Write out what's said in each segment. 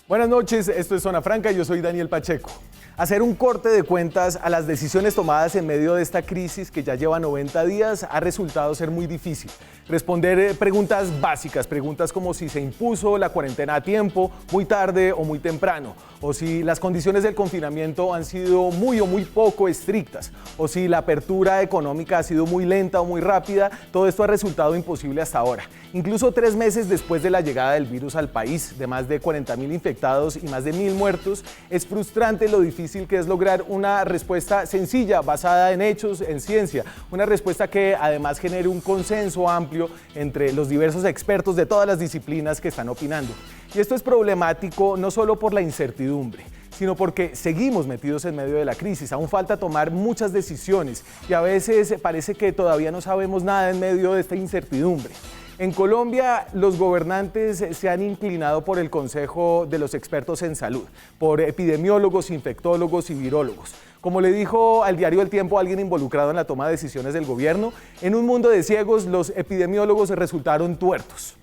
Buenas noches, esto es Zona Franca, yo soy Daniel Pacheco. Hacer un corte de cuentas a las decisiones tomadas en medio de esta crisis que ya lleva 90 días ha resultado ser muy difícil. Responder preguntas básicas, preguntas como si se impuso la cuarentena a tiempo, muy tarde o muy temprano, o si las condiciones del confinamiento han sido muy o muy poco estrictas, o si la apertura económica ha sido muy lenta o muy rápida. Todo esto ha resultado imposible hasta ahora. Incluso 3 meses después de la llegada del virus al país, de más de 40.000 infectados y más de 1.000 muertos, es frustrante lo difícil que es lograr una respuesta sencilla, basada en hechos, en ciencia, una respuesta que además genere un consenso amplio entre los diversos expertos de todas las disciplinas que están opinando. Y esto es problemático no solo por la incertidumbre, sino porque seguimos metidos en medio de la crisis. Aún falta tomar muchas decisiones y a veces parece que todavía no sabemos nada en medio de esta incertidumbre. En Colombia, los gobernantes se han inclinado por el consejo de los expertos en salud, por epidemiólogos, infectólogos y virólogos. Como le dijo al diario El Tiempo alguien involucrado en la toma de decisiones del gobierno, en un mundo de ciegos, los epidemiólogos resultaron tuertos.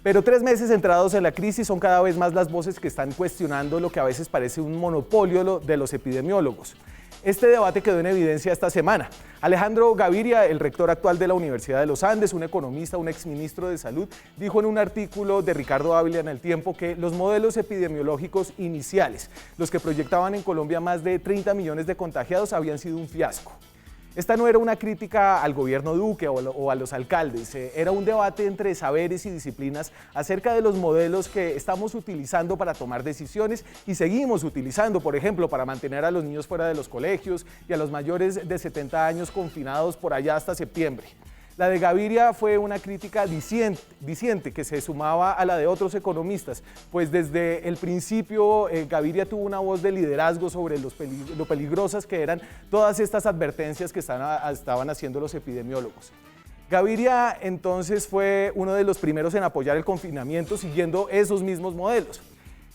Pero 3 meses entrados en la crisis son cada vez más las voces que están cuestionando lo que a veces parece un monopolio de los epidemiólogos. Este debate quedó en evidencia esta semana. Alejandro Gaviria, el rector actual de la Universidad de los Andes, un economista, un exministro de Salud, dijo en un artículo de Ricardo Ávila en El Tiempo que los modelos epidemiológicos iniciales, los que proyectaban en Colombia más de 30 millones de contagiados, habían sido un fiasco. Esta no era una crítica al gobierno Duque o a los alcaldes, era un debate entre saberes y disciplinas acerca de los modelos que estamos utilizando para tomar decisiones y seguimos utilizando, por ejemplo, para mantener a los niños fuera de los colegios y a los mayores de 70 años confinados por allá hasta septiembre. La de Gaviria fue una crítica diciente que se sumaba a la de otros economistas, pues desde el principio Gaviria tuvo una voz de liderazgo sobre lo peligrosas que eran todas estas advertencias que estaban haciendo los epidemiólogos. Gaviria entonces fue uno de los primeros en apoyar el confinamiento siguiendo esos mismos modelos.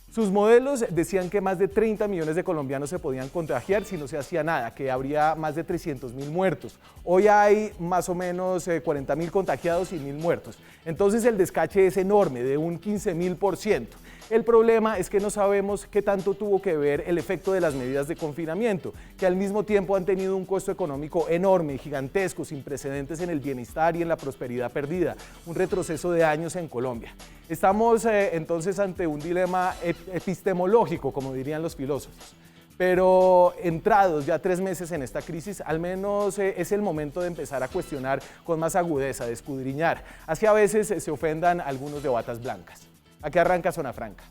Sus modelos decían que más de 30 millones de colombianos se podían contagiar si no se hacía nada, que habría más de 300.000 muertos. Hoy hay más o menos 40.000 contagiados y 1.000 muertos. Entonces el descache es enorme, de un 15.000%. El problema es que no sabemos qué tanto tuvo que ver el efecto de las medidas de confinamiento, que al mismo tiempo han tenido un costo económico enorme, gigantesco, sin precedentes en el bienestar y en la prosperidad perdida, un retroceso de años en Colombia. Estamos entonces ante un dilema epistemológico, como dirían los filósofos. Pero entrados ya 3 meses en esta crisis, al menos es el momento de empezar a cuestionar con más agudeza, de escudriñar. Así a veces se ofendan algunos de batas blancas. Aquí arranca Zona Franca.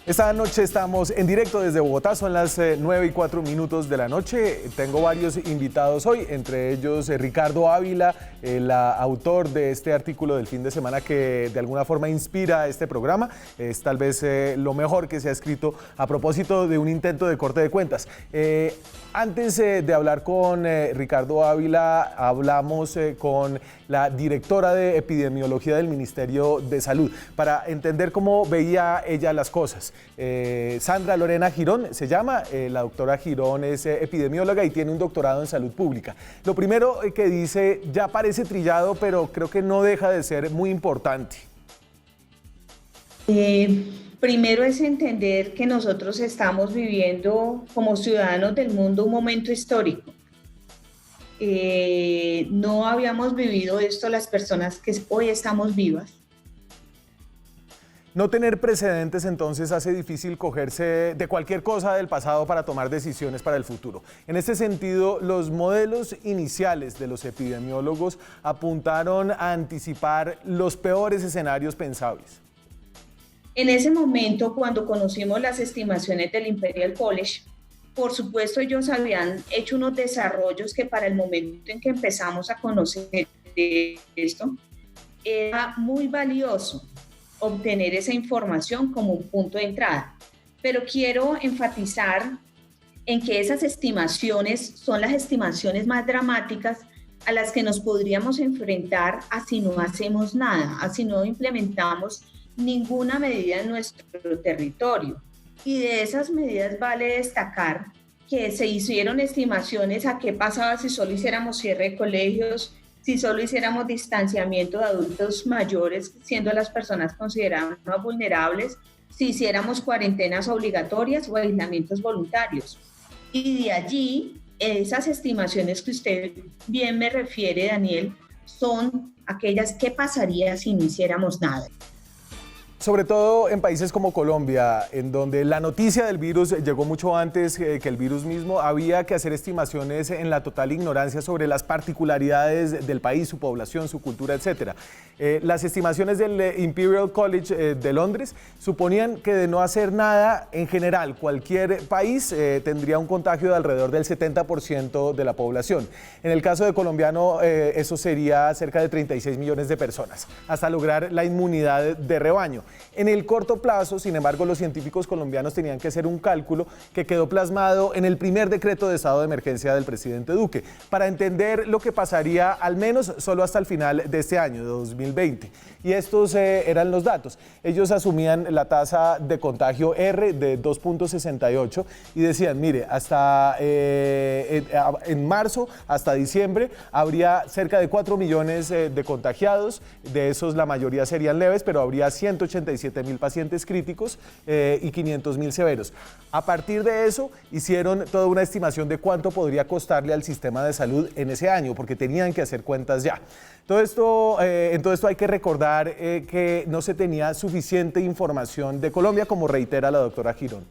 Esta noche estamos en directo desde Bogotá, son las 9:04 de la noche. Tengo varios invitados hoy, entre ellos Ricardo Ávila, el autor de este artículo del fin de semana que de alguna forma inspira este programa. Es tal vez lo mejor que se ha escrito a propósito de un intento de corte de cuentas. Antes de hablar con Ricardo Ávila, hablamos con la directora de epidemiología del Ministerio de Salud para entender cómo veía ella las cosas. Sandra Lorena Girón se llama, la doctora Girón es epidemióloga y tiene un doctorado en salud pública. Lo primero que dice ya parece trillado, pero creo que no deja de ser muy importante. Primero es entender que nosotros estamos viviendo como ciudadanos del mundo un momento histórico. No habíamos vivido esto las personas que hoy estamos vivas. No tener precedentes entonces hace difícil cogerse de cualquier cosa del pasado para tomar decisiones para el futuro. En este sentido, los modelos iniciales de los epidemiólogos apuntaron a anticipar los peores escenarios pensables. En ese momento, cuando conocimos las estimaciones del Imperial College, por supuesto ellos habían hecho unos desarrollos que para el momento en que empezamos a conocer esto, era muy valioso obtener esa información como un punto de entrada. Pero quiero enfatizar en que esas estimaciones son las estimaciones más dramáticas a las que nos podríamos enfrentar así no hacemos nada, así no implementamos ninguna medida en nuestro territorio. Y de esas medidas vale destacar que se hicieron estimaciones a qué pasaba si solo hiciéramos cierre de colegios, si solo hiciéramos distanciamiento de adultos mayores, siendo las personas consideradas más vulnerables, si hiciéramos cuarentenas obligatorias o aislamientos voluntarios. Y de allí, esas estimaciones que usted bien me refiere, Daniel, son aquellas que pasaría si no hiciéramos nada. Sobre todo en países como Colombia, en donde la noticia del virus llegó mucho antes que el virus mismo, había que hacer estimaciones en la total ignorancia sobre las particularidades del país, su población, su cultura, etc. Las estimaciones del Imperial College de Londres suponían que de no hacer nada, en general, cualquier país tendría un contagio de alrededor del 70% de la población. En el caso de colombiano, eso sería cerca de 36 millones de personas, hasta lograr la inmunidad de rebaño. En el corto plazo, sin embargo, los científicos colombianos tenían que hacer un cálculo que quedó plasmado en el primer decreto de estado de emergencia del presidente Duque, para entender lo que pasaría al menos solo hasta el final de este año, de 2020. Y estos eran los datos. Ellos asumían la tasa de contagio R de 2.68 y decían, mire, hasta en marzo, hasta diciembre, habría cerca de 4 millones de contagiados. De esos la mayoría serían leves, pero habría 187.000 pacientes críticos y 500.000 severos. A partir de eso, hicieron toda una estimación de cuánto podría costarle al sistema de salud en ese año, porque tenían que hacer cuentas ya. En todo esto hay que recordar que no se tenía suficiente información de Colombia, como reitera la doctora Girón.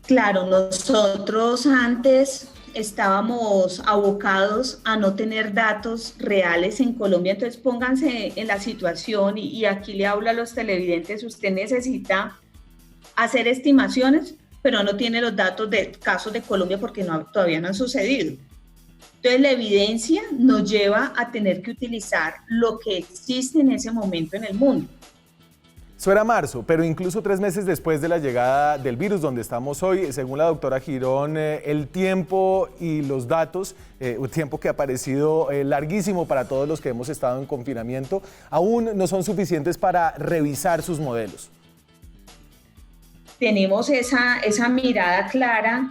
Claro, nosotros antes estábamos abocados a no tener datos reales en Colombia, entonces pónganse en la situación y aquí le hablo a los televidentes, usted necesita hacer estimaciones, pero no tiene los datos de casos de Colombia porque todavía no han sucedido. Entonces la evidencia nos lleva a tener que utilizar lo que existe en ese momento en el mundo. Eso era marzo, pero incluso 3 meses después de la llegada del virus, donde estamos hoy, según la doctora Girón, el tiempo y los datos, un tiempo que ha parecido larguísimo para todos los que hemos estado en confinamiento, aún no son suficientes para revisar sus modelos. Tenemos esa mirada clara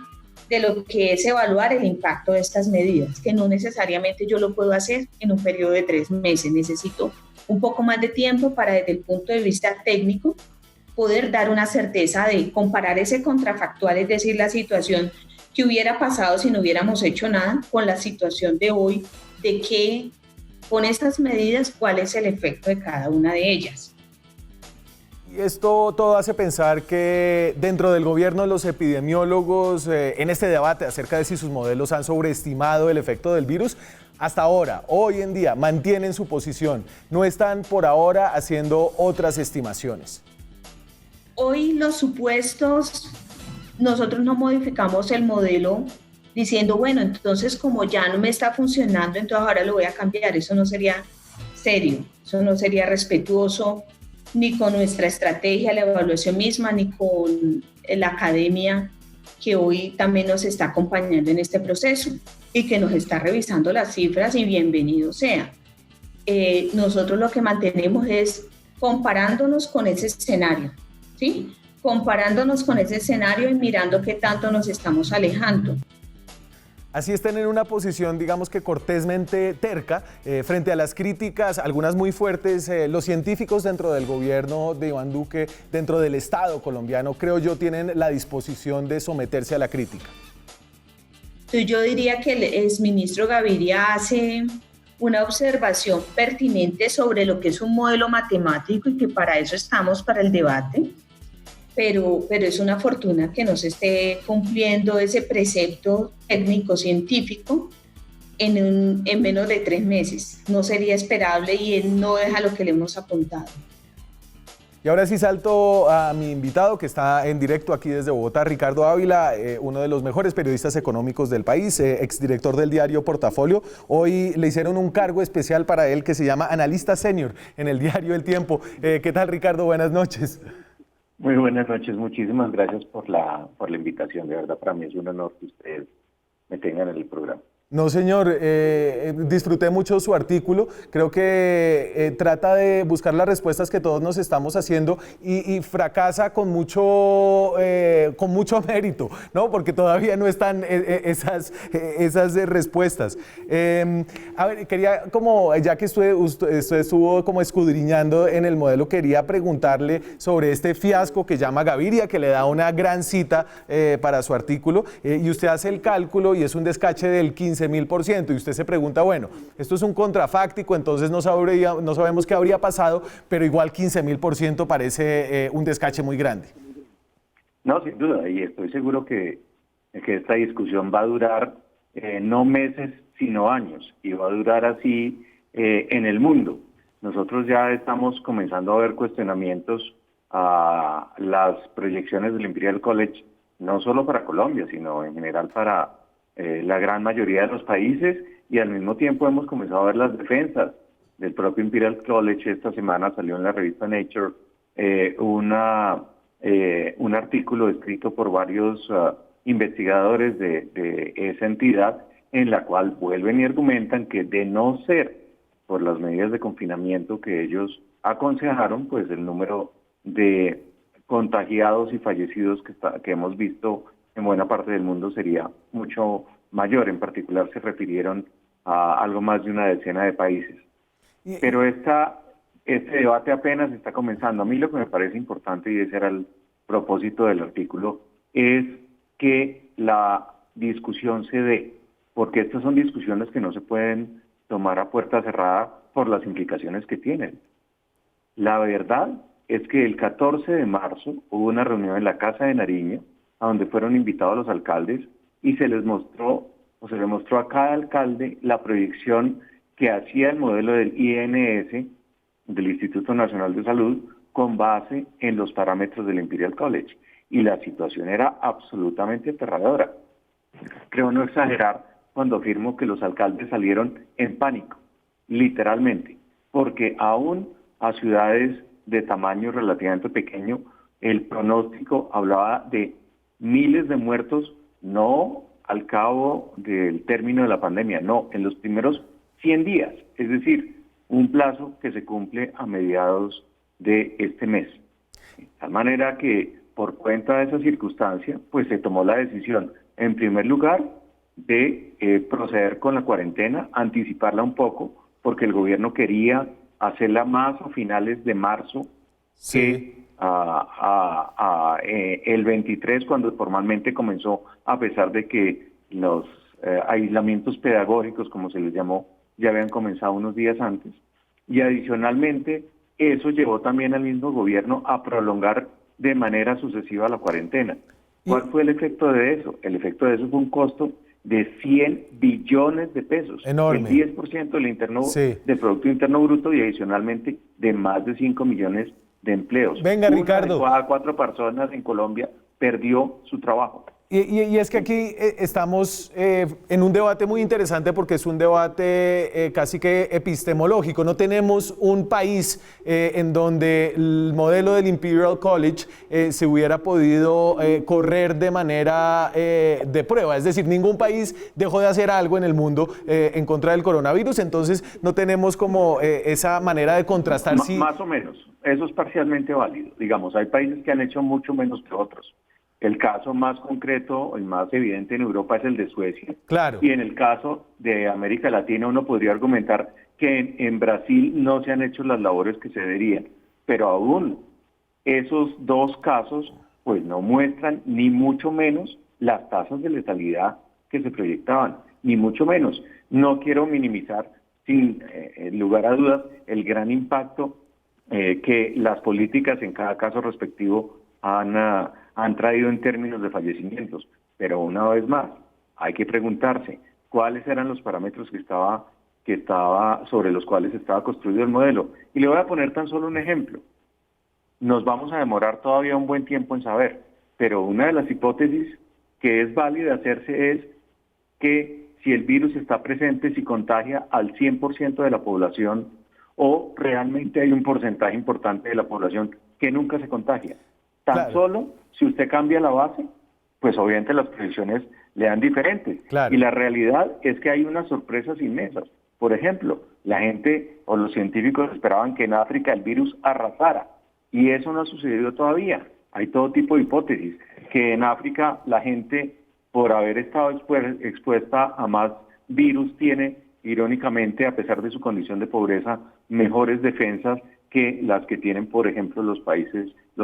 de lo que es evaluar el impacto de estas medidas, que no necesariamente yo lo puedo hacer en un periodo de 3 meses, necesito un poco más de tiempo para, desde el punto de vista técnico, poder dar una certeza de comparar ese contrafactual, es decir, la situación que hubiera pasado si no hubiéramos hecho nada, con la situación de hoy, de que con estas medidas, cuál es el efecto de cada una de ellas. Y esto todo hace pensar que dentro del gobierno los epidemiólogos, en este debate acerca de si sus modelos han sobreestimado el efecto del virus, hasta ahora, hoy en día, mantienen su posición. No están por ahora haciendo otras estimaciones. Hoy los supuestos, nosotros no modificamos el modelo diciendo, bueno, entonces como ya no me está funcionando, entonces ahora lo voy a cambiar. Eso no sería serio, eso no sería respetuoso ni con nuestra estrategia, la evaluación misma, ni con la academia que hoy también nos está acompañando en este proceso y que nos está revisando las cifras, y bienvenido sea. Nosotros lo que mantenemos es comparándonos con ese escenario, ¿sí? Comparándonos con ese escenario y mirando qué tanto nos estamos alejando. Así están en una posición, digamos que cortésmente terca, frente a las críticas, algunas muy fuertes. Los científicos dentro del gobierno de Iván Duque, dentro del Estado colombiano, creo yo, tienen la disposición de someterse a la crítica. Entonces yo diría que el exministro Gaviria hace una observación pertinente sobre lo que es un modelo matemático y que para eso estamos, para el debate. Pero es una fortuna que no se esté cumpliendo ese precepto técnico-científico en menos de 3 meses. No sería esperable y él no deja lo que le hemos apuntado. Y ahora sí salto a mi invitado que está en directo aquí desde Bogotá, Ricardo Ávila, uno de los mejores periodistas económicos del país, exdirector del diario Portafolio. Hoy le hicieron un cargo especial para él que se llama analista senior en el diario El Tiempo. ¿Qué tal, Ricardo? Buenas noches. Muy buenas noches, muchísimas gracias por la invitación. De verdad, para mí es un honor que ustedes me tengan en el programa. No, señor, disfruté mucho su artículo, creo que trata de buscar las respuestas que todos nos estamos haciendo y fracasa con mucho mérito, ¿no? Porque todavía no están esas respuestas. A ver, quería ya que usted estuvo como escudriñando en el modelo, quería preguntarle sobre este fiasco que llama Gaviria, que le da una gran cita para su artículo, y usted hace el cálculo y es un descache del 15.000%, y usted se pregunta, bueno, esto es un contrafáctico, entonces no sabemos qué habría pasado, pero igual 15.000% parece un descache muy grande. No, sin duda, y estoy seguro que esta discusión va a durar no meses, sino años, y va a durar así en el mundo. Nosotros ya estamos comenzando a ver cuestionamientos a las proyecciones del Imperial College, no solo para Colombia, sino en general para la gran mayoría de los países, y al mismo tiempo hemos comenzado a ver las defensas del propio Imperial College. Esta semana salió en la revista Nature un artículo escrito por varios investigadores de esa entidad, en la cual vuelven y argumentan que de no ser por las medidas de confinamiento que ellos aconsejaron, pues el número de contagiados y fallecidos que hemos visto en buena parte del mundo sería mucho mayor. En particular se refirieron a algo más de una decena de países. Pero este debate apenas está comenzando. A mí lo que me parece importante, y ese era el propósito del artículo, es que la discusión se dé, porque estas son discusiones que no se pueden tomar a puerta cerrada por las implicaciones que tienen. La verdad es que el 14 de marzo hubo una reunión en la Casa de Nariño, a donde fueron invitados los alcaldes, y se le mostró a cada alcalde la proyección que hacía el modelo del INS, del Instituto Nacional de Salud, con base en los parámetros del Imperial College. Y la situación era absolutamente aterradora. Creo no exagerar cuando afirmo que los alcaldes salieron en pánico, literalmente, porque aún a ciudades de tamaño relativamente pequeño, el pronóstico hablaba de miles de muertos, no al cabo del término de la pandemia, no, en los primeros 100 días, es decir, un plazo que se cumple a mediados de este mes. De tal manera que, por cuenta de esa circunstancia, pues se tomó la decisión, en primer lugar, de proceder con la cuarentena, anticiparla un poco, porque el gobierno quería hacerla más a finales de marzo, sí, que el 23, cuando formalmente comenzó, a pesar de que los aislamientos pedagógicos, como se les llamó, ya habían comenzado unos días antes. Y adicionalmente, eso llevó también al mismo gobierno a prolongar de manera sucesiva la cuarentena. ¿Cuál fue el efecto de eso? El efecto de eso fue un costo de 100 billones de pesos. Enorme. El 10% del Producto Interno Bruto, y adicionalmente de más de 5 millones de empleos. Venga, Ricardo. Una de cada 4 personas en Colombia perdió su trabajo. Y es que aquí estamos en un debate muy interesante, porque es un debate casi que epistemológico. No tenemos un país en donde el modelo del Imperial College se hubiera podido correr de manera de prueba. Es decir, ningún país dejó de hacer algo en el mundo en contra del coronavirus, entonces no tenemos como esa manera de contrastar. Más o menos, eso es parcialmente válido. Digamos, hay países que han hecho mucho menos que otros. El caso más concreto y más evidente en Europa es el de Suecia. Claro. Y en el caso de América Latina uno podría argumentar que en Brasil no se han hecho las labores que se deberían. Pero aún esos dos casos pues no muestran ni mucho menos las tasas de letalidad que se proyectaban, ni mucho menos. No quiero minimizar, sin lugar a dudas, el gran impacto que las políticas en cada caso respectivo han traído en términos de fallecimientos, pero una vez más, hay que preguntarse cuáles eran los parámetros que estaba sobre los cuales estaba construido el modelo. Y le voy a poner tan solo un ejemplo. Nos vamos a demorar todavía un buen tiempo en saber, pero una de las hipótesis que es válida hacerse es que si el virus está presente, si contagia al 100% de la población, o realmente hay un porcentaje importante de la población que nunca se contagia. Tan solo, si usted cambia la base, pues obviamente las predicciones le dan diferentes. Claro. Y la realidad es que hay unas sorpresas inmensas. Por ejemplo, la gente o los científicos esperaban que en África el virus arrasara, y eso no ha sucedido todavía. Hay todo tipo de hipótesis, que en África la gente, por haber estado expuesta a más virus, tiene, irónicamente, a pesar de su condición de pobreza, mejores defensas que las que tienen, por ejemplo, los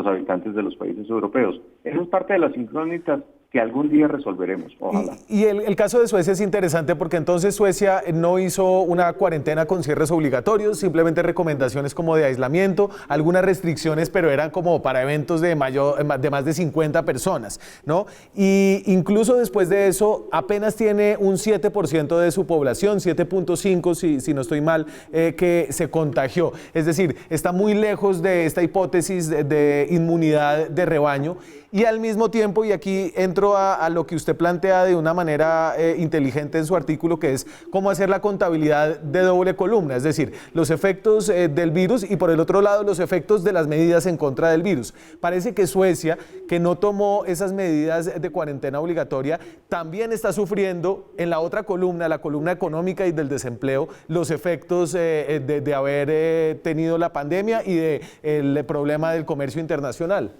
habitantes de los países europeos. Eso es parte de las incógnitas que algún día resolveremos, ojalá. Y el caso de Suecia es interesante porque entonces Suecia no hizo una cuarentena con cierres obligatorios, simplemente recomendaciones como de aislamiento, algunas restricciones, pero eran como para eventos de más de 50 personas, ¿no? Y incluso después de eso, apenas tiene un 7% de su población, 7.5 si no estoy mal, que se contagió. Es decir, está muy lejos de esta hipótesis de inmunidad de rebaño. Y al mismo tiempo, y aquí entro a lo que usted plantea de una manera inteligente en su artículo, que es cómo hacer la contabilidad de doble columna, es decir, los efectos del virus y por el otro lado los efectos de las medidas en contra del virus. Parece que Suecia, que no tomó esas medidas de cuarentena obligatoria, también está sufriendo en la otra columna, la columna económica y del desempleo, los efectos de haber tenido la pandemia y del problema del comercio internacional.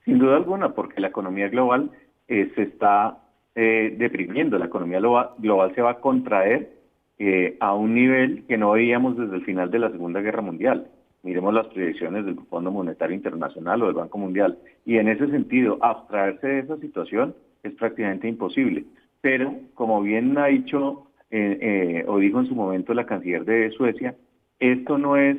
Sin duda alguna, porque la economía global se está deprimiendo, la economía global se va a contraer a un nivel que no veíamos desde el final de la Segunda Guerra Mundial. Miremos las proyecciones del Fondo Monetario Internacional o del Banco Mundial, y en ese sentido, abstraerse de esa situación es prácticamente imposible. Pero, como bien ha dicho o dijo en su momento la canciller de Suecia, esto no es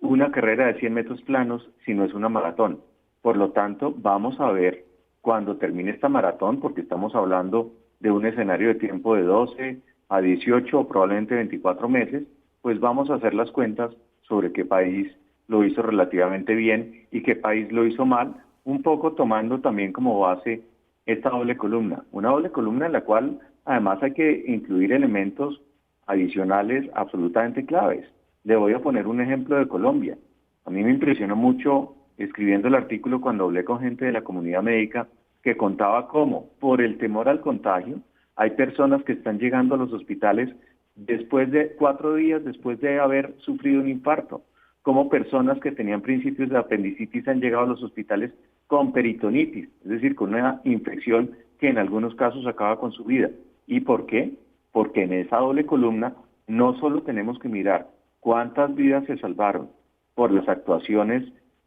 una carrera de 100 metros planos, sino es una maratón. Por lo tanto, vamos a ver cuando termine esta maratón, porque estamos hablando de un escenario de tiempo de 12 a 18 o probablemente 24 meses, pues vamos a hacer las cuentas sobre qué país lo hizo relativamente bien y qué país lo hizo mal, un poco tomando también como base esta doble columna. Una doble columna en la cual además hay que incluir elementos adicionales absolutamente claves. Le voy a poner un ejemplo de Colombia. A mí me impresionó mucho escribiendo el artículo cuando hablé con gente de la comunidad médica que contaba cómo, por el temor al contagio, hay personas que están llegando a los hospitales después de 4 días después de haber sufrido un infarto, como personas que tenían principios de apendicitis han llegado a los hospitales con peritonitis, es decir, con una infección que en algunos casos acaba con su vida. ¿Y por qué? Porque en esa doble columna no solo tenemos que mirar cuántas vidas se salvaron por las actuaciones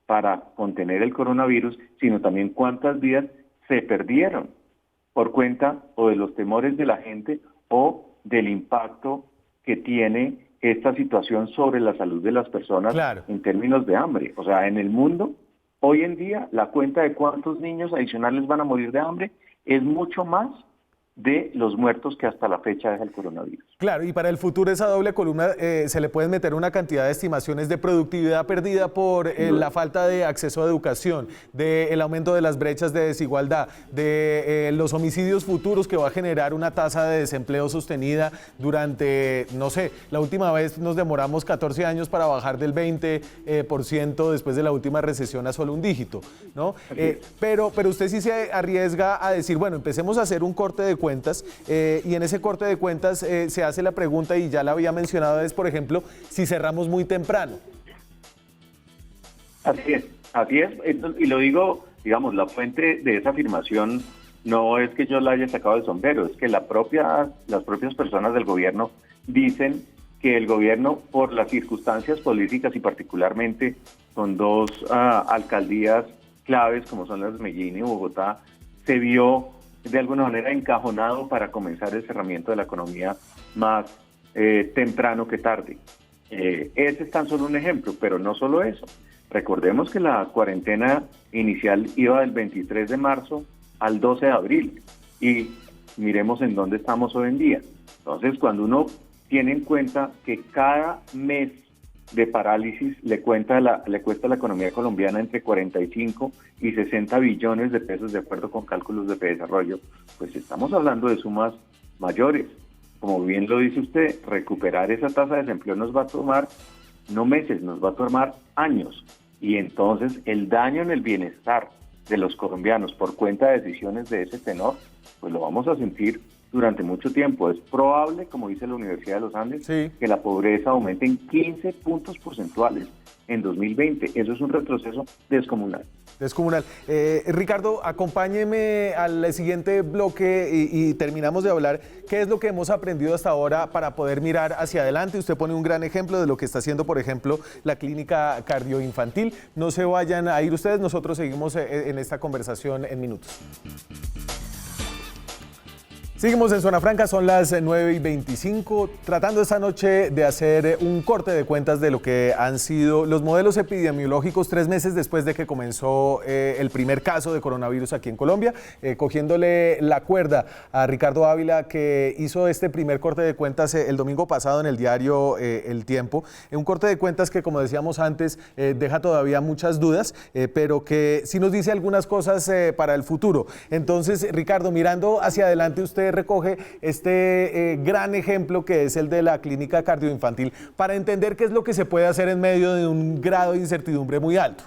para contener el coronavirus, sino también cuántas vidas se perdieron por cuenta o de los temores de la gente o del impacto que tiene esta situación sobre la salud de las personas. Claro. En términos de hambre. O sea, en el mundo, hoy en día, la cuenta de cuántos niños adicionales van a morir de hambre es mucho más de los muertos que hasta la fecha deja el coronavirus. Claro, y para el futuro esa doble columna se le pueden meter una cantidad de estimaciones de productividad perdida por la falta de acceso a educación, del aumento de las brechas de desigualdad, de los homicidios futuros que va a generar una tasa de desempleo sostenida durante, no sé, la última vez nos demoramos 14 años para bajar del 20% después de la última recesión a solo un dígito, ¿no? Pero usted sí se arriesga a decir, bueno, empecemos a hacer un corte de cuentas y en ese corte de cuentas se hace la pregunta, y ya la había mencionado, es por ejemplo, si cerramos muy temprano. Así es, y lo digo, digamos, la fuente de esa afirmación no es que yo la haya sacado del sombrero, es que las propias personas del gobierno dicen que el gobierno, por las circunstancias políticas y particularmente con dos alcaldías claves como son las de Medellín y Bogotá, se vio de alguna manera encajonado para comenzar el cerramiento de la economía más temprano que tarde. Ese es tan solo un ejemplo, pero no solo eso. Recordemos que la cuarentena inicial iba del 23 de marzo al 12 de abril y miremos en dónde estamos hoy en día. Entonces, cuando uno tiene en cuenta que cada mes de parálisis le cuesta a la economía colombiana entre 45 y 60 billones de pesos de acuerdo con cálculos de Desarrollo, pues estamos hablando de sumas mayores. Como bien lo dice usted, recuperar esa tasa de desempleo nos va a tomar no meses, nos va a tomar años. Y entonces el daño en el bienestar de los colombianos por cuenta de decisiones de ese tenor, pues lo vamos a sentir durante mucho tiempo. Es probable, como dice la Universidad de los Andes, Sí. que la pobreza aumente en 15 puntos porcentuales en 2020. Eso es un retroceso descomunal. Descomunal. Ricardo, acompáñeme al siguiente bloque y terminamos de hablar qué es lo que hemos aprendido hasta ahora para poder mirar hacia adelante. Usted pone un gran ejemplo de lo que está haciendo, por ejemplo, la clínica cardioinfantil. No se vayan a ir ustedes, nosotros seguimos en esta conversación en minutos. Seguimos en Zona Franca, son las 9:25, tratando esta noche de hacer un corte de cuentas de lo que han sido los modelos epidemiológicos 3 meses después de que comenzó el primer caso de coronavirus aquí en Colombia, cogiéndole la cuerda a Ricardo Ávila, que hizo este primer corte de cuentas el domingo pasado en el diario El Tiempo. Un corte de cuentas que, como decíamos antes, deja todavía muchas dudas, pero que sí nos dice algunas cosas para el futuro. Entonces, Ricardo, mirando hacia adelante, usted recoge este gran ejemplo que es el de la clínica cardioinfantil para entender qué es lo que se puede hacer en medio de un grado de incertidumbre muy alto.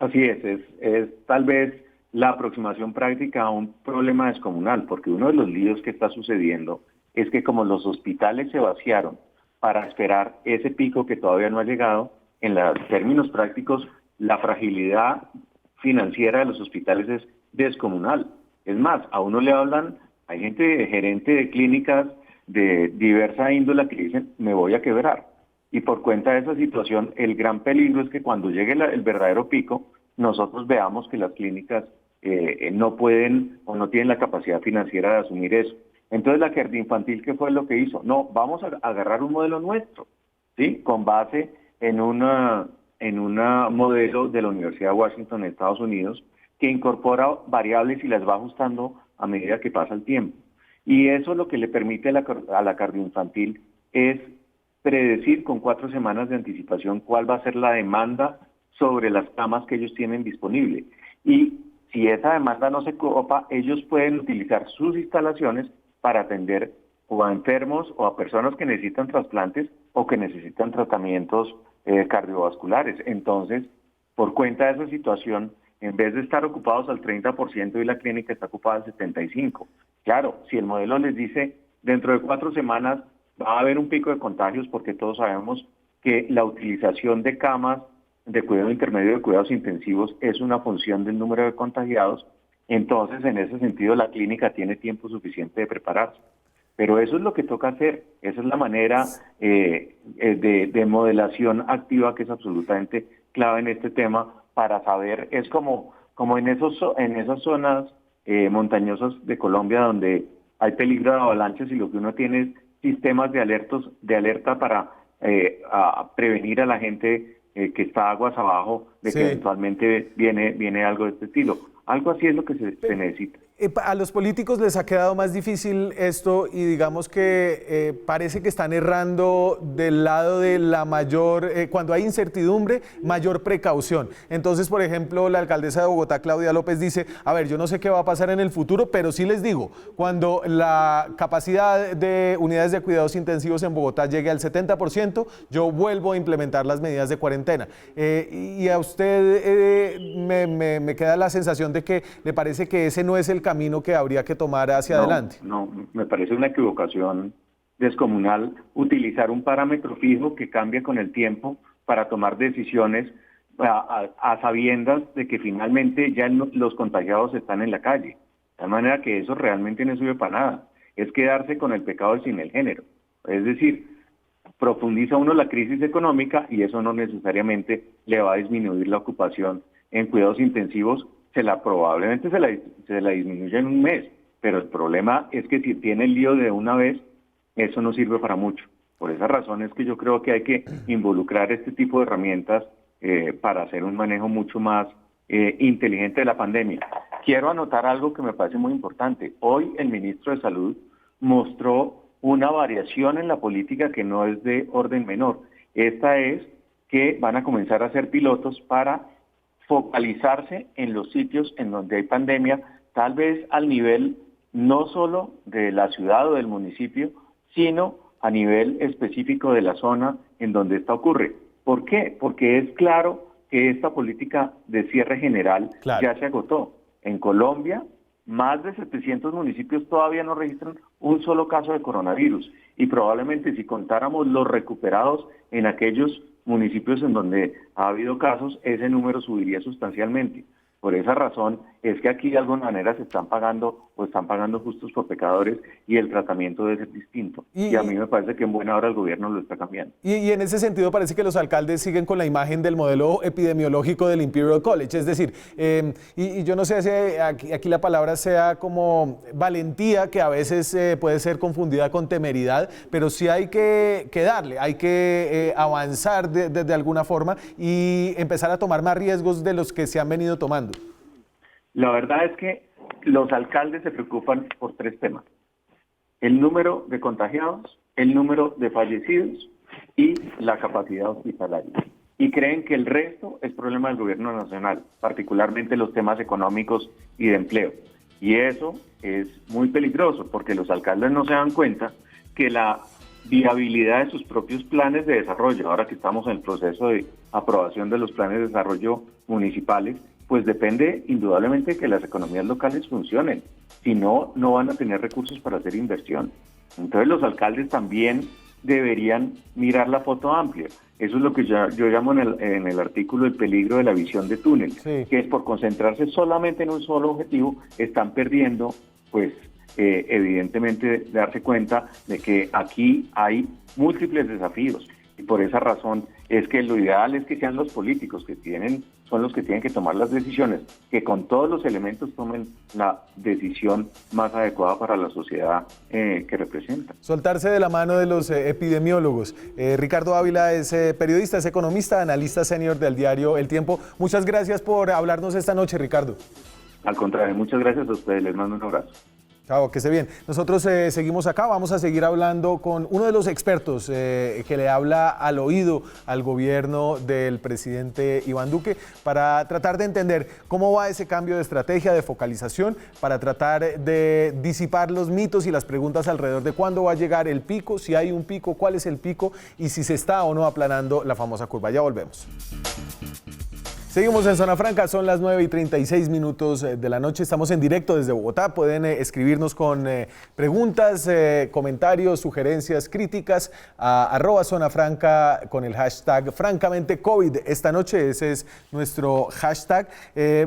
Así es tal vez la aproximación práctica a un problema descomunal, porque uno de los líos que está sucediendo es que como los hospitales se vaciaron para esperar ese pico que todavía no ha llegado, en los términos prácticos, la fragilidad financiera de los hospitales es descomunal. Es más, a uno le hablan, hay gente, gerente de clínicas de diversa índole que dicen, me voy a quebrar. Y por cuenta de esa situación, el gran peligro es que cuando llegue el verdadero pico, nosotros veamos que las clínicas no pueden o no tienen la capacidad financiera de asumir eso. Entonces la cardioinfantil, ¿qué fue lo que hizo? No, vamos a agarrar un modelo nuestro, ¿sí? Con base en un modelo de la Universidad de Washington, en Estados Unidos, que incorpora variables y las va ajustando a medida que pasa el tiempo. Y eso lo que le permite a la cardioinfantil es predecir con 4 semanas de anticipación cuál va a ser la demanda sobre las camas que ellos tienen disponible. Y si esa demanda no se copa, ellos pueden utilizar sus instalaciones para atender o a enfermos o a personas que necesitan trasplantes o que necesitan tratamientos cardiovasculares. Entonces, por cuenta de esa situación, en vez de estar ocupados al 30% y la clínica está ocupada al 75%. Claro, si el modelo les dice dentro de 4 semanas va a haber un pico de contagios, porque todos sabemos que la utilización de camas de cuidado intermedio de cuidados intensivos es una función del número de contagiados, entonces en ese sentido la clínica tiene tiempo suficiente de prepararse. Pero eso es lo que toca hacer, esa es la manera de modelación activa que es absolutamente clave en este tema, para saber, es como en esas zonas montañosas de Colombia donde hay peligro de avalanchas y lo que uno tiene es sistemas de alerta para prevenir a la gente que está aguas abajo de que eventualmente viene algo de este estilo. Algo así es lo que se necesita. A los políticos les ha quedado más difícil esto y digamos que parece que están errando del lado de la mayor, cuando hay incertidumbre, mayor precaución. Entonces, por ejemplo, la alcaldesa de Bogotá, Claudia López, dice, a ver, yo no sé qué va a pasar en el futuro, pero sí les digo, cuando la capacidad de unidades de cuidados intensivos en Bogotá llegue al 70%, yo vuelvo a implementar las medidas de cuarentena. Y a usted me queda la sensación de que le parece que ese no es el camino que habría que tomar hacia adelante. No, me parece una equivocación descomunal utilizar un parámetro fijo que cambia con el tiempo para tomar decisiones a sabiendas de que finalmente ya los contagiados están en la calle. De tal manera que eso realmente no sirve para nada. Es quedarse con el pecado sin el género. Es decir, profundiza uno la crisis económica y eso no necesariamente le va a disminuir la ocupación en cuidados intensivos. Probablemente se la disminuye en un mes, pero el problema es que si tiene el lío de una vez, eso no sirve para mucho. Por esa razón es que yo creo que hay que involucrar este tipo de herramientas para hacer un manejo mucho más inteligente de la pandemia. Quiero anotar algo que me parece muy importante. Hoy el ministro de Salud mostró una variación en la política que no es de orden menor. Esta es que van a comenzar a hacer pilotos para focalizarse en los sitios en donde hay pandemia, tal vez al nivel no solo de la ciudad o del municipio, sino a nivel específico de la zona en donde esta ocurre. ¿Por qué? Porque es claro que esta política de cierre general ya se agotó. En Colombia, más de 700 municipios todavía no registran un solo caso de coronavirus y probablemente si contáramos los recuperados en aquellos municipios en donde ha habido casos, ese número subiría sustancialmente. Por esa razón es que aquí de alguna manera se están pagando o están pagando justos por pecadores y el tratamiento debe ser distinto. Y a mí me parece que en buena hora el gobierno lo está cambiando. Y en ese sentido parece que los alcaldes siguen con la imagen del modelo epidemiológico del Imperial College. Es decir, y yo no sé si aquí la palabra sea como valentía, que a veces puede ser confundida con temeridad, pero sí hay que darle, hay que avanzar de alguna forma y empezar a tomar más riesgos de los que se han venido tomando. La verdad es que los alcaldes se preocupan por 3 temas: el número de contagiados, el número de fallecidos y la capacidad hospitalaria. Y creen que el resto es problema del gobierno nacional, particularmente los temas económicos y de empleo. Y eso es muy peligroso porque los alcaldes no se dan cuenta que la viabilidad de sus propios planes de desarrollo, ahora que estamos en el proceso de aprobación de los planes de desarrollo municipales, pues depende indudablemente de que las economías locales funcionen. Si no, no van a tener recursos para hacer inversión. Entonces los alcaldes también deberían mirar la foto amplia. Eso es lo que yo llamo en el artículo el peligro de la visión de túnel, que es por concentrarse solamente en un solo objetivo, están perdiendo, pues, evidentemente darse cuenta de que aquí hay múltiples desafíos. Y por esa razón es que lo ideal es que sean los políticos son los que tienen que tomar las decisiones, que con todos los elementos tomen la decisión más adecuada para la sociedad que representan. Soltarse de la mano de los epidemiólogos. Ricardo Ávila es periodista, es economista, analista senior del diario El Tiempo. Muchas gracias por hablarnos esta noche, Ricardo. Al contrario, muchas gracias a ustedes, les mando un abrazo. Chao, que esté bien. Nosotros seguimos acá, vamos a seguir hablando con uno de los expertos que le habla al oído al gobierno del presidente Iván Duque para tratar de entender cómo va ese cambio de estrategia, de focalización, para tratar de disipar los mitos y las preguntas alrededor de cuándo va a llegar el pico, si hay un pico, cuál es el pico y si se está o no aplanando la famosa curva. Ya volvemos. Seguimos en Zona Franca, son las 9:36 de la noche, estamos en directo desde Bogotá, pueden escribirnos con preguntas, comentarios, sugerencias, críticas a @zonafranca con el hashtag francamente COVID. Esta noche ese es nuestro hashtag.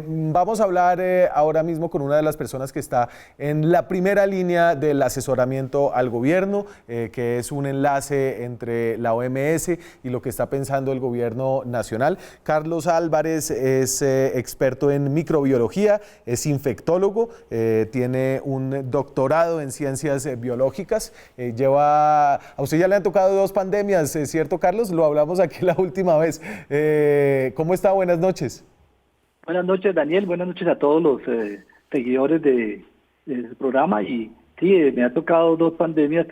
Vamos a hablar ahora mismo con una de las personas que está en la primera línea del asesoramiento al gobierno, que es un enlace entre la OMS y lo que está pensando el gobierno nacional. Carlos Álvarez es experto en microbiología, es infectólogo, tiene un doctorado en ciencias biológicas, a usted ya le han tocado 2 pandemias, ¿cierto, Carlos? Lo hablamos aquí la última vez. ¿Cómo está? Buenas noches. Buenas noches, Daniel, buenas noches a todos los seguidores del programa. Y sí, me ha tocado 2 pandemias,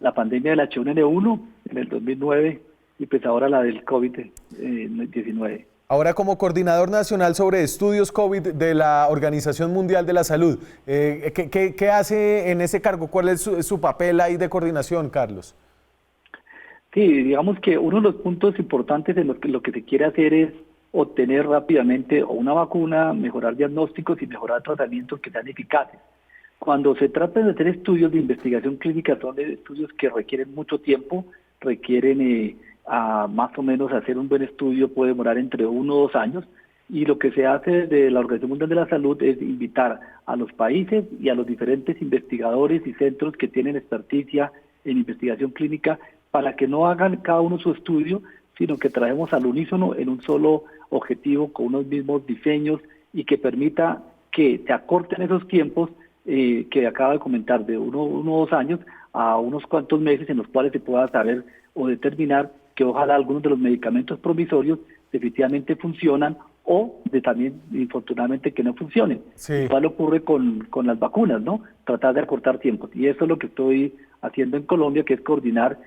la pandemia del H1N1 en el 2009 y pues ahora la del COVID-19. Ahora como coordinador nacional sobre estudios COVID de la Organización Mundial de la Salud, ¿qué hace en ese cargo? ¿Cuál es su papel ahí de coordinación, Carlos? Sí, digamos que uno de los puntos importantes en lo que se quiere hacer es obtener rápidamente una vacuna, mejorar diagnósticos y mejorar tratamientos que sean eficaces. Cuando se trata de hacer estudios de investigación clínica, son estudios que requieren mucho tiempo, requieren más o menos hacer un buen estudio puede demorar entre 1 o 2 años, y lo que se hace desde la Organización Mundial de la Salud es invitar a los países y a los diferentes investigadores y centros que tienen experticia en investigación clínica para que no hagan cada uno su estudio, sino que traemos al unísono en un solo objetivo con unos mismos diseños y que permita que se acorten esos tiempos que acaba de comentar, de 1 o 2 años a unos cuantos meses, en los cuales se pueda saber o determinar que ojalá algunos de los medicamentos provisorios efectivamente funcionan o también, infortunadamente, que no funcionen. Sí. Igual ocurre con las vacunas, ¿no? Tratar de acortar tiempos. Y eso es lo que estoy haciendo en Colombia, que es coordinar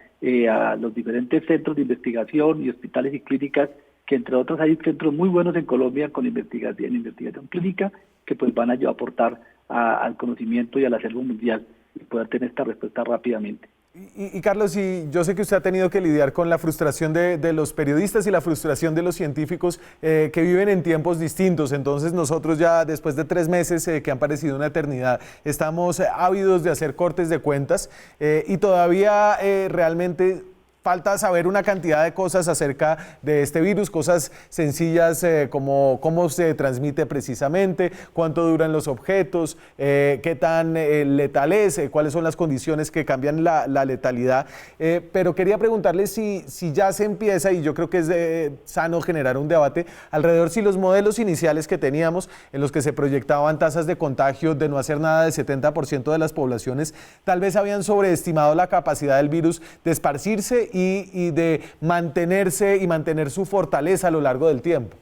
a los diferentes centros de investigación y hospitales y clínicas, que entre otros hay centros muy buenos en Colombia con investigación clínica, que pues van a aportar al conocimiento y a la salud mundial y poder tener esta respuesta rápidamente. Y Carlos, y yo sé que usted ha tenido que lidiar con la frustración de los periodistas y la frustración de los científicos que viven en tiempos distintos. Entonces nosotros ya después de 3 meses, que han parecido una eternidad, estamos ávidos de hacer cortes de cuentas y todavía realmente falta saber una cantidad de cosas acerca de este virus, cosas sencillas como cómo se transmite precisamente, cuánto duran los objetos, qué tan letal es, cuáles son las condiciones que cambian la letalidad. Pero quería preguntarle si ya se empieza, y yo creo que es sano generar un debate alrededor si los modelos iniciales que teníamos, en los que se proyectaban tasas de contagio de no hacer nada del 70% de las poblaciones, tal vez habían sobreestimado la capacidad del virus de esparcirse y de mantenerse y mantener su fortaleza a lo largo del tiempo.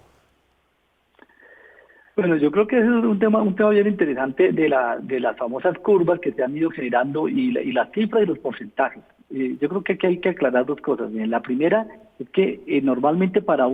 Bueno, yo creo que ese es un tema bien interesante de las famosas curvas que se han ido generando y las cifras y los porcentajes. Yo creo que aquí hay que aclarar 2 cosas. Bien, la primera es que normalmente para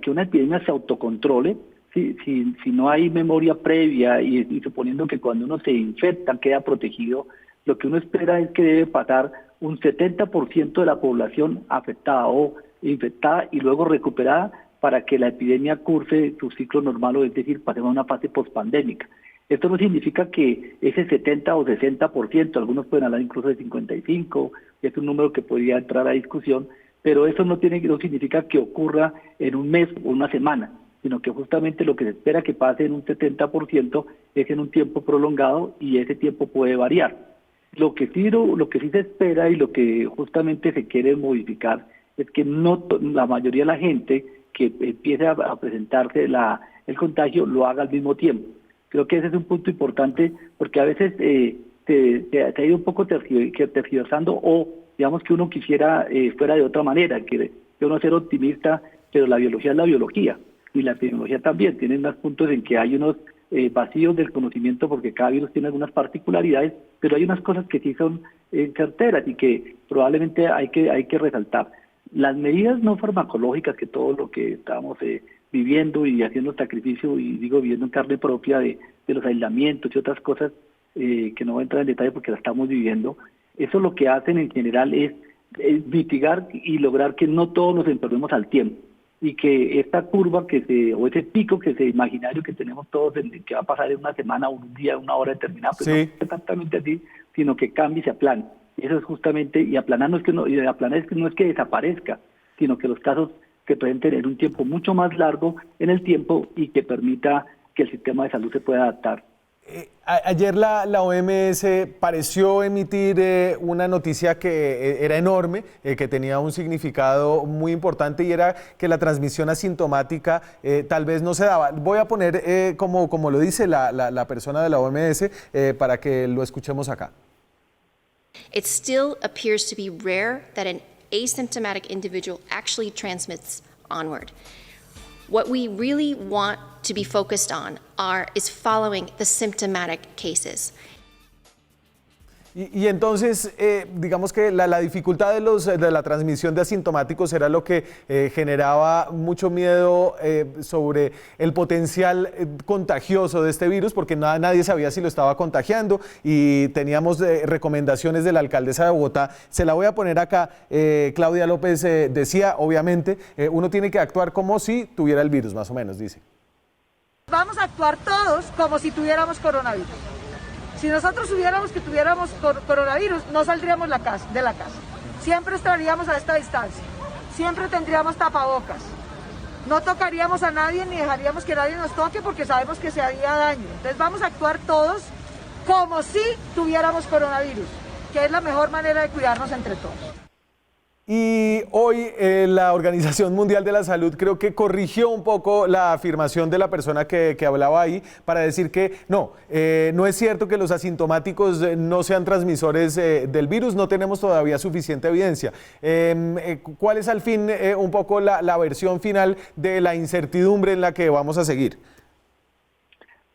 que una epidemia se autocontrole, si no hay memoria previa y suponiendo que cuando uno se infecta queda protegido, lo que uno espera es que debe pasar un 70% de la población afectada o infectada y luego recuperada para que la epidemia curse su ciclo normal, o es decir, pasemos a una fase pospandémica. Esto no significa que ese 70 o 60%, algunos pueden hablar incluso de 55, es un número que podría entrar a discusión, pero eso no significa que ocurra en un mes o una semana, sino que justamente lo que se espera que pase en un 70% es en un tiempo prolongado y ese tiempo puede variar. Lo que sí se espera y lo que justamente se quiere modificar es que no la mayoría de la gente que empiece a presentarse el contagio lo haga al mismo tiempo. Creo que ese es un punto importante porque a veces se ha ido un poco tergiversando o digamos que uno quisiera fuera de otra manera, que uno ser optimista, pero la biología es la biología y la epidemiología también. Tienen más puntos en que hay unos vacíos del conocimiento porque cada virus tiene algunas particularidades, pero hay unas cosas que sí son certeras y que probablemente hay que resaltar. Las medidas no farmacológicas, que todo lo que estamos viviendo y haciendo sacrificio, y digo viviendo en carne propia de los aislamientos y otras cosas que no voy a entrar en detalle porque la estamos viviendo, eso lo que hacen en general es mitigar y lograr que no todos nos enfermemos al tiempo. Y que esta curva o ese pico imaginario que tenemos todos, que va a pasar en una semana, un día, una hora determinada, pues sí, no es exactamente así, sino que cambie y se aplane. Y eso es justamente, y aplanar no es que desaparezca, sino que los casos se pueden tener un tiempo mucho más largo en el tiempo y que permita que el sistema de salud se pueda adaptar. Ayer la OMS pareció emitir una noticia que era enorme, que tenía un significado muy importante y era que la transmisión asintomática tal vez no se daba. Voy a poner como lo dice la persona de la OMS para que lo escuchemos acá. It still appears to be rare that an asymptomatic individual actually transmits onward. What we really want to be focused on is following the symptomatic cases. Y entonces, digamos que la dificultad de la transmisión de asintomáticos era lo que generaba mucho miedo sobre el potencial contagioso de este virus, porque nadie sabía si lo estaba contagiando y teníamos recomendaciones de la alcaldesa de Bogotá. Se la voy a poner acá. Claudia López decía, obviamente, uno tiene que actuar como si tuviera el virus, más o menos, dice. Vamos a actuar todos como si tuviéramos coronavirus. Si nosotros tuviéramos coronavirus, no saldríamos de la casa. Siempre estaríamos a esta distancia. Siempre tendríamos tapabocas. No tocaríamos a nadie ni dejaríamos que nadie nos toque porque sabemos que se haría daño. Entonces vamos a actuar todos como si tuviéramos coronavirus, que es la mejor manera de cuidarnos entre todos. Y hoy la Organización Mundial de la Salud creo que corrigió un poco la afirmación de la persona que hablaba ahí para decir que no es cierto que los asintomáticos no sean transmisores del virus, no tenemos todavía suficiente evidencia. ¿Cuál es al fin un poco la versión final de la incertidumbre en la que vamos a seguir?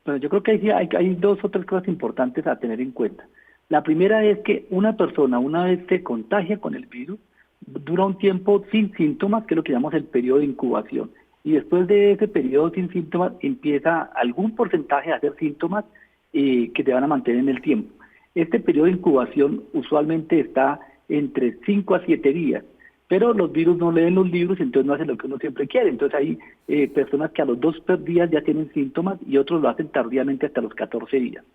Bueno, yo creo que hay 2 o 3 cosas importantes a tener en cuenta. La primera es que una persona, una vez se contagia con el virus, dura un tiempo sin síntomas, que es lo que llamamos el periodo de incubación. Y después de ese periodo sin síntomas, empieza algún porcentaje a hacer síntomas que te van a mantener en el tiempo. Este periodo de incubación usualmente está entre 5 a 7 días. Pero los virus no leen los libros, entonces no hacen lo que uno siempre quiere. Entonces hay personas que a los 2 días ya tienen síntomas y otros lo hacen tardíamente hasta los 14 días.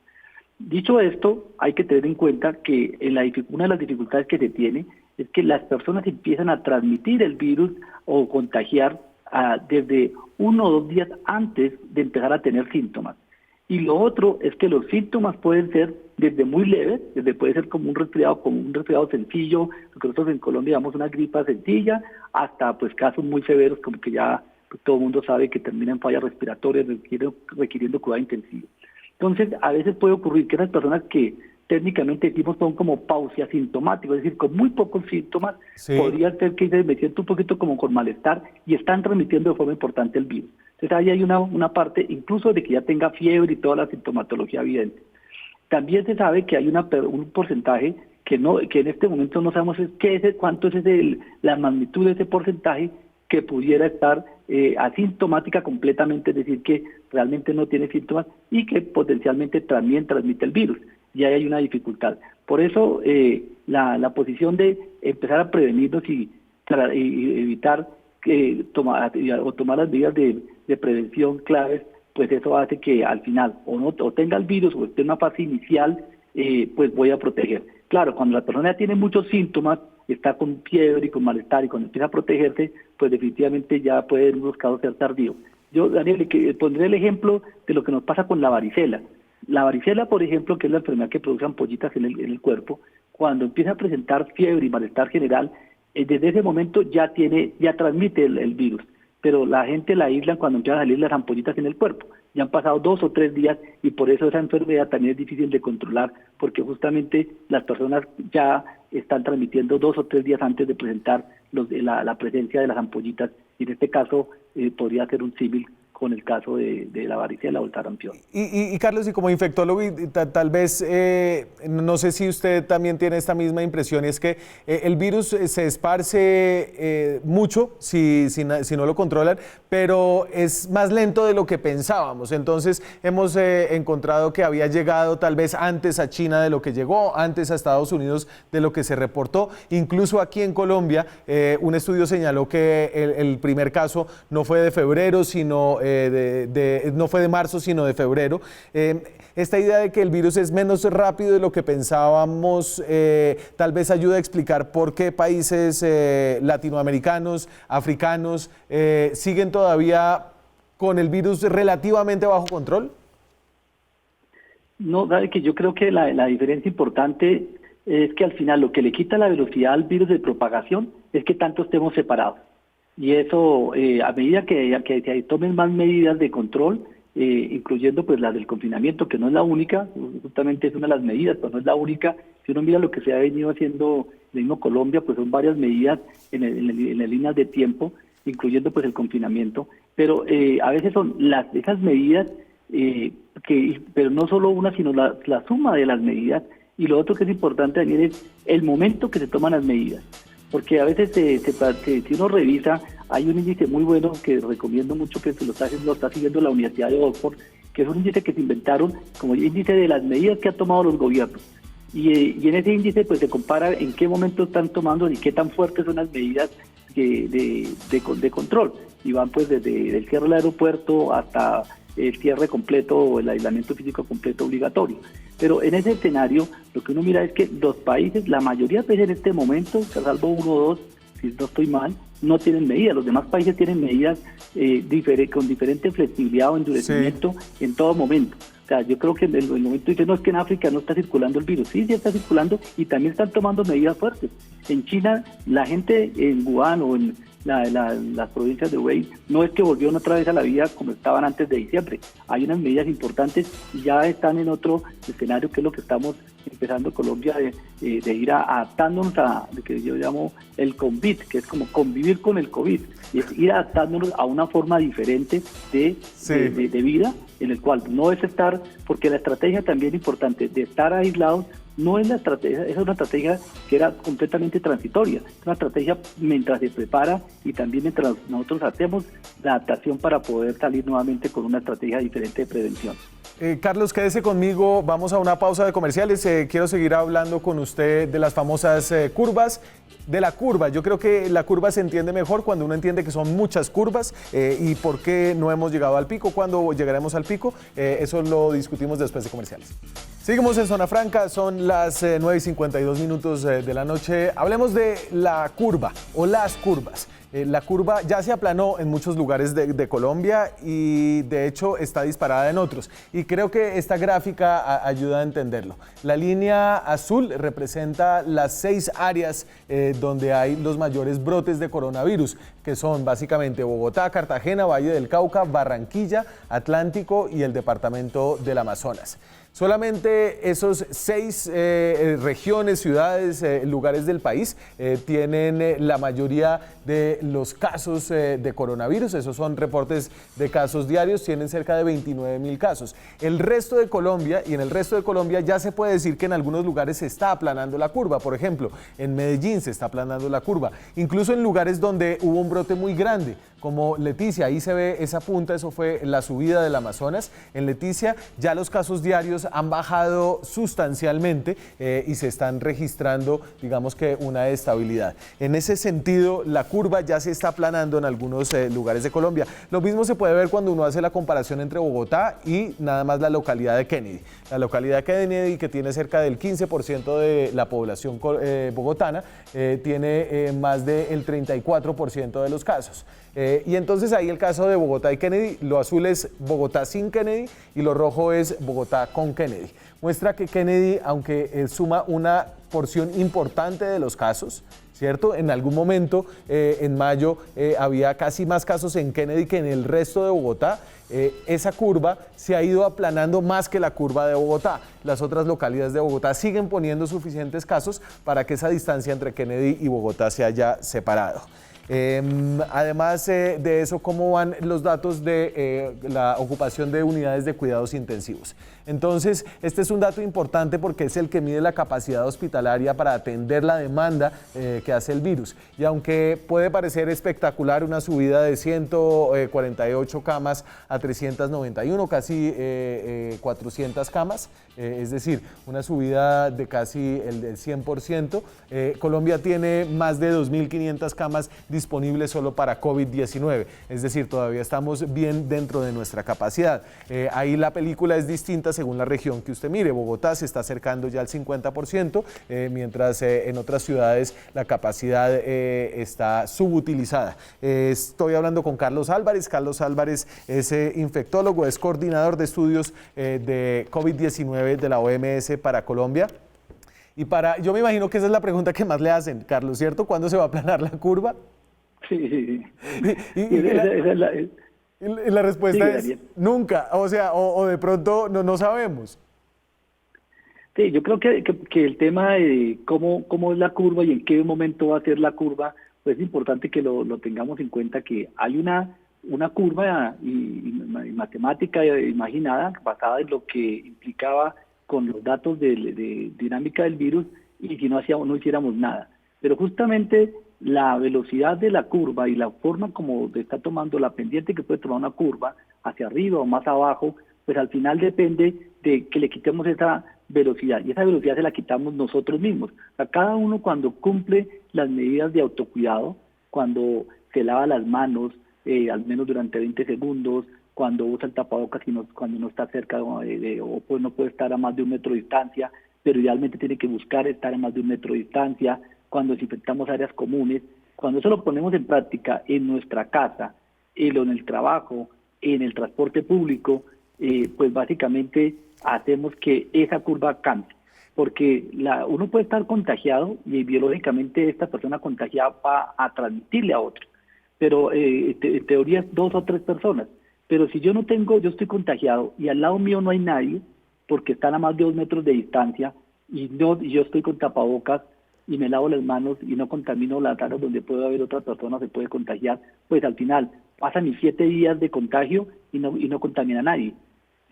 Dicho esto, hay que tener en cuenta que una de las dificultades que se tiene es que las personas empiezan a transmitir el virus o contagiar desde 1 o 2 días antes de empezar a tener síntomas. Y lo otro es que los síntomas pueden ser desde muy leves, puede ser como un resfriado sencillo, lo que nosotros en Colombia llamamos una gripa sencilla, hasta pues casos muy severos como que ya pues, todo el mundo sabe que terminan en fallas respiratorias, requiriendo cuidado intensivo. Entonces, a veces puede ocurrir que las personas que técnicamente decimos son como pausiasintomáticos, es decir, con muy pocos síntomas, podría ser que me siento un poquito como con malestar y están transmitiendo de forma importante el virus. Entonces ahí hay una parte incluso de que ya tenga fiebre y toda la sintomatología evidente. También se sabe que hay un porcentaje que en este momento no sabemos cuánto es la magnitud de ese porcentaje que pudiera estar asintomática completamente, es decir, que realmente no tiene síntomas y que potencialmente también transmite el virus. Y ahí hay una dificultad. Por eso la posición de empezar a prevenirnos y evitar tomar las medidas de prevención claves, pues eso hace que al final o tenga el virus o esté en una fase inicial, pues voy a proteger. Claro, cuando la persona ya tiene muchos síntomas, está con fiebre y con malestar y cuando empieza a protegerse, pues definitivamente ya puede en unos casos ser tardío. Yo, Daniel, pondré el ejemplo de lo que nos pasa con la varicela. La varicela, por ejemplo, que es la enfermedad que produce ampollitas en el cuerpo, cuando empieza a presentar fiebre y malestar general, desde ese momento ya transmite el virus, pero la gente la aíslan cuando empiezan a salir las ampollitas en el cuerpo. Ya han pasado 2 o 3 días y por eso esa enfermedad también es difícil de controlar, porque justamente las personas ya están transmitiendo 2 o 3 días antes de presentar la presencia de las ampollitas, y en este caso podría ser un símil con el caso de la varicela o el sarampión. Y Carlos, y como infectólogo, tal vez, no sé si usted también tiene esta misma impresión, es que el virus se esparce mucho si no lo controlan, pero es más lento de lo que pensábamos. Entonces hemos encontrado que había llegado tal vez antes a China de lo que llegó, antes a Estados Unidos de lo que se reportó. Incluso aquí en Colombia, un estudio señaló que el primer caso no fue de febrero, sino no fue de marzo, sino de febrero. Esta idea de que el virus es menos rápido de lo que pensábamos, tal vez ayuda a explicar por qué países latinoamericanos, africanos, siguen todavía con el virus relativamente bajo control. No, sabe que yo creo que la diferencia importante es que al final lo que le quita la velocidad al virus de propagación es que tanto estemos separados. Y eso, a medida que se tomen más medidas de control, incluyendo pues la del confinamiento, que no es la única, justamente es una de las medidas, pero no es la única. Si uno mira lo que se ha venido haciendo en el mismo Colombia, pues son varias medidas en las líneas de tiempo, incluyendo pues el confinamiento. Pero a veces son esas medidas, pero no solo una, sino la suma de las medidas. Y lo otro que es importante también es el momento que se toman las medidas. Porque a veces si uno revisa, hay un índice muy bueno que recomiendo mucho, que lo está siguiendo la Universidad de Oxford, que es un índice que se inventaron como el índice de las medidas que han tomado los gobiernos. Y en ese índice pues se compara en qué momento están tomando y qué tan fuertes son las medidas de control. Y van pues desde el cierre del aeropuerto hasta el cierre completo o el aislamiento físico completo obligatorio. Pero en ese escenario, lo que uno mira es que los países, la mayoría de países en este momento, salvo 1 o 2, si no estoy mal, no tienen medidas. Los demás países tienen medidas con diferente flexibilidad o endurecimiento en todo momento. O sea, yo creo que en el momento dice, no, es que en África no está circulando el virus. Sí, sí está circulando y también están tomando medidas fuertes. En China, la gente en Wuhan o en las provincias de Hubei no es que volvieron otra vez a la vida como estaban antes de diciembre. Hay unas medidas importantes y ya están en otro escenario, que es lo que estamos empezando Colombia, de ir adaptándonos a lo que yo llamo el COVID, que es como convivir con el COVID, y es ir adaptándonos a una forma diferente de vida, en el cual no es estar, porque la estrategia también importante de estar aislados no es la estrategia, es una estrategia que era completamente transitoria, es una estrategia mientras se prepara y también mientras nosotros hacemos la adaptación para poder salir nuevamente con una estrategia diferente de prevención. Carlos, quédese conmigo, vamos a una pausa de comerciales. Quiero seguir hablando con usted de las famosas curvas. De la curva, yo creo que la curva se entiende mejor cuando uno entiende que son muchas curvas y por qué no hemos llegado al pico, cuándo llegaremos al pico, eso lo discutimos después de comerciales. Seguimos en Zona Franca, son las 9:52 de la noche. Hablemos de la curva o las curvas. La curva ya se aplanó en muchos lugares de Colombia y de hecho está disparada en otros. Y creo que esta gráfica ayuda a entenderlo. La línea azul representa las 6 áreas donde hay los mayores brotes de coronavirus, que son básicamente Bogotá, Cartagena, Valle del Cauca, Barranquilla, Atlántico y el departamento del Amazonas. Solamente esos 6 regiones, ciudades, lugares del país tienen la mayoría de los casos de coronavirus. Esos son reportes de casos diarios, tienen cerca de 29.000 casos. El resto de Colombia, y en el resto de Colombia ya se puede decir que en algunos lugares se está aplanando la curva. Por ejemplo, en Medellín se está aplanando la curva. Incluso en lugares donde hubo un brote muy grande, como Leticia, ahí se ve esa punta, eso fue la subida del Amazonas. En Leticia ya los casos diarios han bajado sustancialmente y se están registrando, digamos que una estabilidad. En ese sentido, la curva ya se está aplanando en algunos lugares de Colombia. Lo mismo se puede ver cuando uno hace la comparación entre Bogotá y nada más la localidad de Kennedy. La localidad de Kennedy, que tiene cerca del 15% de la población bogotana, tiene más del 34% de los casos. Y entonces ahí el caso de Bogotá y Kennedy, lo azul es Bogotá sin Kennedy y lo rojo es Bogotá con Kennedy. Muestra que Kennedy, aunque suma una porción importante de los casos, ¿cierto? En algún momento, en mayo, había casi más casos en Kennedy que en el resto de Bogotá. Esa curva se ha ido aplanando más que la curva de Bogotá. Las otras localidades de Bogotá siguen poniendo suficientes casos para que esa distancia entre Kennedy y Bogotá se haya separado. Además de eso, ¿cómo van los datos de la ocupación de unidades de cuidados intensivos? Entonces, este es un dato importante porque es el que mide la capacidad hospitalaria para atender la demanda que hace el virus. Y aunque puede parecer espectacular una subida de 148 camas a 391, casi 400 camas, es decir, una subida de casi el 100%, Colombia tiene más de 2.500 camas disponibles solo para COVID-19, es decir, todavía estamos bien dentro de nuestra capacidad. Ahí la película es distinta según la región que usted mire. Bogotá se está acercando ya al 50%, mientras en otras ciudades la capacidad está subutilizada. Estoy hablando con Carlos Álvarez. Carlos Álvarez es infectólogo, es coordinador de estudios de COVID-19 de la OMS para Colombia. Y yo me imagino que esa es la pregunta que más le hacen, Carlos, ¿cierto? ¿Cuándo se va a aplanar la curva? Sí. Y la respuesta es nunca, o sea, o de pronto no sabemos. Sí, yo creo que el tema de cómo es la curva y en qué momento va a ser la curva, pues es importante que lo tengamos en cuenta, que hay una curva y matemática imaginada basada en lo que implicaba con los datos de dinámica del virus y si no hiciéramos nada. Pero justamente la velocidad de la curva y la forma como está tomando la pendiente que puede tomar una curva hacia arriba o más abajo, pues al final depende de que le quitemos esa velocidad, y esa velocidad se la quitamos nosotros mismos. O sea, cada uno cuando cumple las medidas de autocuidado, cuando se lava las manos al menos durante 20 segundos, cuando usa el tapabocas cuando no está cerca o pues no puede estar a más de 1 metro de distancia, pero idealmente tiene que buscar estar a más de 1 metro de distancia, cuando desinfectamos áreas comunes, cuando eso lo ponemos en práctica en nuestra casa, en el trabajo, en el transporte público, pues básicamente hacemos que esa curva cambie, porque uno puede estar contagiado y biológicamente esta persona contagiada va a transmitirle a otro, pero en teoría es 2 o 3 personas, pero si yo estoy contagiado y al lado mío no hay nadie, porque están a más de 2 metros de distancia y yo estoy con tapabocas y me lavo las manos y no contamino las áreas donde puede haber otra persona, se puede contagiar, pues al final pasan mis 7 días de contagio y no contamina a nadie.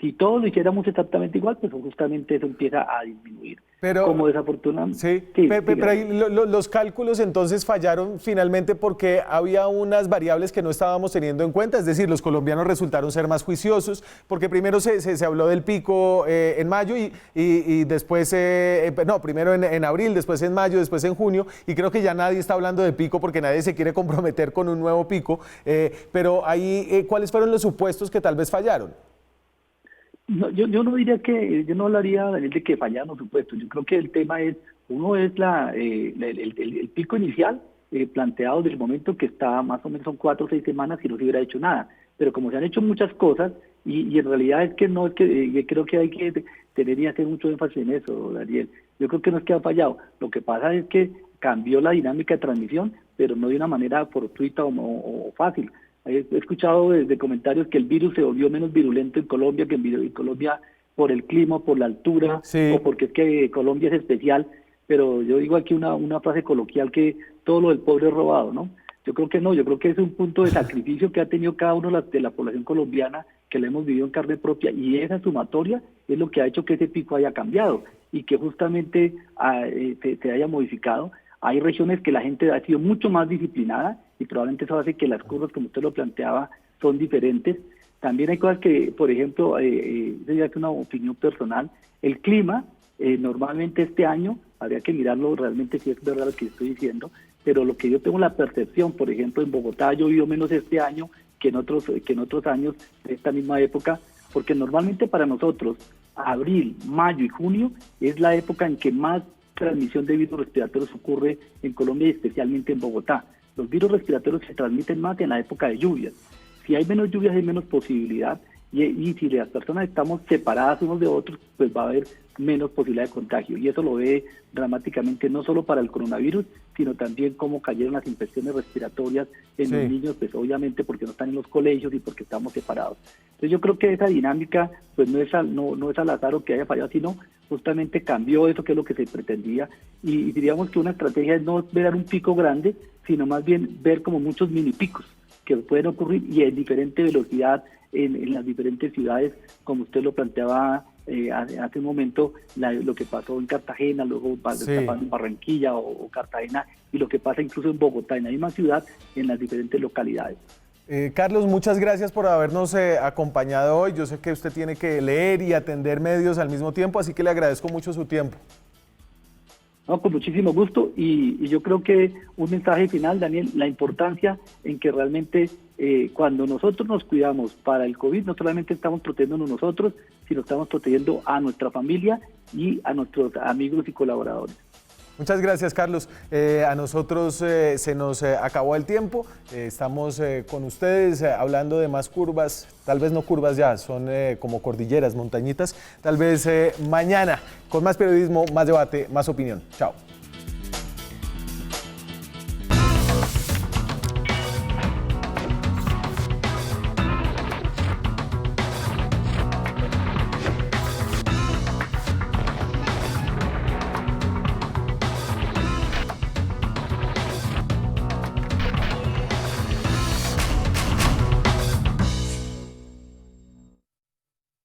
Si todos lo hiciéramos exactamente igual, pues justamente eso empieza a disminuir. Pero, como desafortunadamente... Sí, pero ahí los cálculos entonces fallaron finalmente porque había unas variables que no estábamos teniendo en cuenta, es decir, los colombianos resultaron ser más juiciosos, porque primero se habló del pico en mayo y después, primero en abril, después en mayo, después en junio, y creo que ya nadie está hablando de pico porque nadie se quiere comprometer con un nuevo pico, pero ahí, ¿cuáles fueron los supuestos que tal vez fallaron? No, yo no diría que, yo no hablaría, Daniel, de que fallaron los supuestos. Yo creo que el tema es, uno es el pico inicial planteado desde el momento que está, más o menos son 4 o 6 semanas y no se hubiera hecho nada. Pero como se han hecho muchas cosas, y en realidad es que no es que, yo creo que hay que tener y hacer mucho énfasis en eso, Daniel. Yo creo que no es que ha fallado. Lo que pasa es que cambió la dinámica de transmisión, pero no de una manera fortuita o fácil. He escuchado desde comentarios que el virus se volvió menos virulento en Colombia que en Colombia por el clima, por la altura, sí, o porque es que Colombia es especial, pero yo digo aquí una frase coloquial que todo lo del pobre es robado, ¿no? Yo creo que no, yo creo que es un punto de sacrificio que ha tenido cada uno de la población colombiana, que lo hemos vivido en carne propia, y esa sumatoria es lo que ha hecho que ese pico haya cambiado y que justamente se haya modificado. Hay regiones que la gente ha sido mucho más disciplinada y probablemente eso hace que las curvas, como usted lo planteaba, son diferentes. También hay cosas que, por ejemplo, sería una opinión personal, el clima, normalmente este año, habría que mirarlo realmente si es verdad lo que estoy diciendo, pero lo que yo tengo la percepción, por ejemplo, en Bogotá ha llovido menos este año que en otros años de esta misma época, porque normalmente para nosotros, abril, mayo y junio es la época en que más transmisión de virus respiratorios ocurre en Colombia y especialmente en Bogotá. Los virus respiratorios se transmiten más en la época de lluvias. Si hay menos lluvias hay menos posibilidad y si las personas estamos separadas unos de otros, pues va a haber menos posibilidad de contagio. Y eso lo ve dramáticamente no solo para el coronavirus, sino también cómo cayeron las infecciones respiratorias en los niños, pues obviamente porque no están en los colegios y porque estamos separados. Entonces yo creo que esa dinámica pues no es al azar o que haya fallado, sino justamente cambió eso que es lo que se pretendía y diríamos que una estrategia es no ver un pico grande, sino más bien ver como muchos mini picos que pueden ocurrir y en diferente velocidad en las diferentes ciudades, como usted lo planteaba hace un momento, lo que pasó en Cartagena, luego en Barranquilla o Cartagena, y lo que pasa incluso en Bogotá, en la misma ciudad, en las diferentes localidades. Carlos, muchas gracias por habernos acompañado hoy. Yo sé que usted tiene que leer y atender medios al mismo tiempo, así que le agradezco mucho su tiempo. No, con muchísimo gusto y yo creo que un mensaje final, Daniel, la importancia en que realmente cuando nosotros nos cuidamos para el COVID, no solamente estamos protegiéndonos nosotros, sino estamos protegiendo a nuestra familia y a nuestros amigos y colaboradores. Muchas gracias, Carlos. A nosotros se nos acabó el tiempo. Estamos con ustedes hablando de más curvas, tal vez no curvas ya, son como cordilleras, montañitas. Tal vez mañana con más periodismo, más debate, más opinión. Chao.